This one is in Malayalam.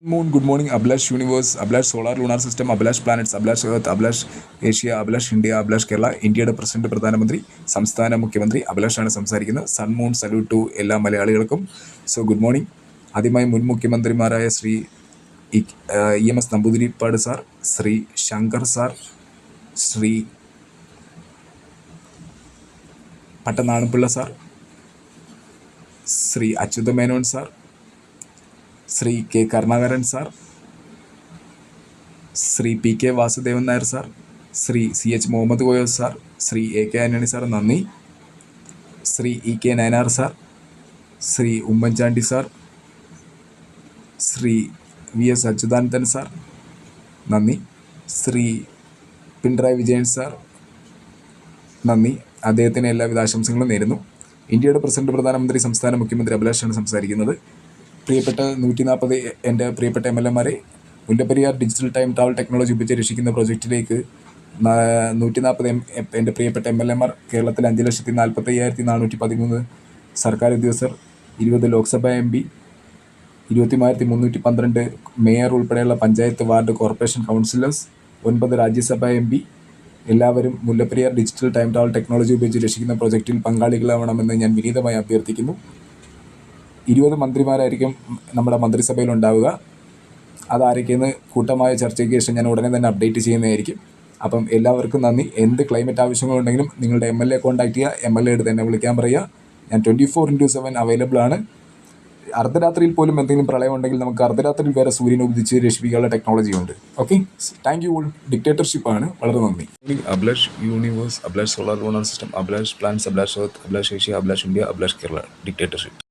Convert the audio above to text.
Moon, good morning, Ablash Universe, Ablash Solar Lunar System, Ablash Planets, Ablash Earth, Ablash Asia, Ablash India, Ablash Kerala, ഇന്ത്യയുടെ പ്രസിഡന്റ് പ്രധാനമന്ത്രി സംസ്ഥാന മുഖ്യമന്ത്രി അഭിലാഷാണ് സംസാരിക്കുന്നത്. സൺ മൂൺ സല്യൂട്ട് ടു എല്ലാ മലയാളികൾക്കും. So good morning. ആദ്യമായി മുൻ മുഖ്യമന്ത്രിമാരായ Shri EMS Namboodiripad sir, Shri Shankar sir, Shri Pattom Thanu Pillai sir, Shri Achutha Menon sir, Shri K Karunakaran sir, Shri PK Vasudevan Nair sir, Shri CH Muhammad Koya sir, Shri AK Antony sir നന്ദി, Shri EK Nayanar sir, Shri Oommen Chandy sir, Shri VS Achuthanandan sir നന്ദി, ശ്രീ പിണറായി വിജയൻ സാർ നന്ദി. അദ്ദേഹത്തിന് എല്ലാവിധ ആശംസകളും നേരുന്നു. ഇന്ത്യയുടെ പ്രസിഡന്റ് പ്രധാനമന്ത്രി സംസ്ഥാന മുഖ്യമന്ത്രി അഭിലാഷാണ് സംസാരിക്കുന്നത്. പ്രിയപ്പെട്ട 140 എൻ്റെ പ്രിയപ്പെട്ട MLA മാരെ, Mullaperiyar digital time travel technology ഉപയോഗിച്ച് രക്ഷിക്കുന്ന പ്രോജക്റ്റിലേക്ക് 140 എൻ്റെ പ്രിയപ്പെട്ട MLA മാർ, കേരളത്തിൽ 5,45,413 സർക്കാർ ഉദ്യോഗസ്ഥർ, 20 ലോക്സഭാ MP, 23,312 മേയർ ഉൾപ്പെടെയുള്ള പഞ്ചായത്ത്, വാർഡ്, കോർപ്പറേഷൻ കൗൺസിലേഴ്സ്, 9 രാജ്യസഭാ MP എല്ലാവരും Mullaperiyar digital time travel technology ഉപയോഗിച്ച് രക്ഷിക്കുന്ന പ്രോജക്റ്റിൽ പങ്കാളികളാവണമെന്ന് ഞാൻ വിനീതമായി അഭ്യർത്ഥിക്കുന്നു. 20 മന്ത്രിമാരായിരിക്കും നമ്മുടെ മന്ത്രിസഭയിൽ ഉണ്ടാവുക. അതാരൊക്കെയെന്ന് കൂട്ടമായ ചർച്ചയ്ക്ക് ശേഷം ഞാൻ ഉടനെ തന്നെ അപ്ഡേറ്റ് ചെയ്യുന്നതായിരിക്കും. അപ്പം എല്ലാവർക്കും നന്ദി. എന്ത് ക്ലൈമറ്റ് ആവശ്യങ്ങളുണ്ടെങ്കിലും നിങ്ങളുടെ MLA കോൺടാക്ട് ചെയ്യുക, MLA തന്നെ വിളിക്കാൻ പറയുക. ഞാൻ 24/7 അവൈലബിൾ ആണ്. അർദ്ധരാത്രിയിൽ പോലും എന്തെങ്കിലും പ്രളയം ഉണ്ടെങ്കിൽ നമുക്ക് അർദ്ധരാത്രിയിൽ വരെ സൂര്യനെ ഉദിച്ച് രക്ഷിക്കാനുള്ള ടെക്നോളജി ഉണ്ട്. Okay, thank you all. ഡിക്റ്റേറ്റർഷിപ്പാണ്. വളരെ നന്ദി. Abhilash universe, Abhilash solar lunar system, Abhilash plans, Abhilash earth, Abhilash Asia, Abhilash India, Abhilash Kerala. Dictatorship.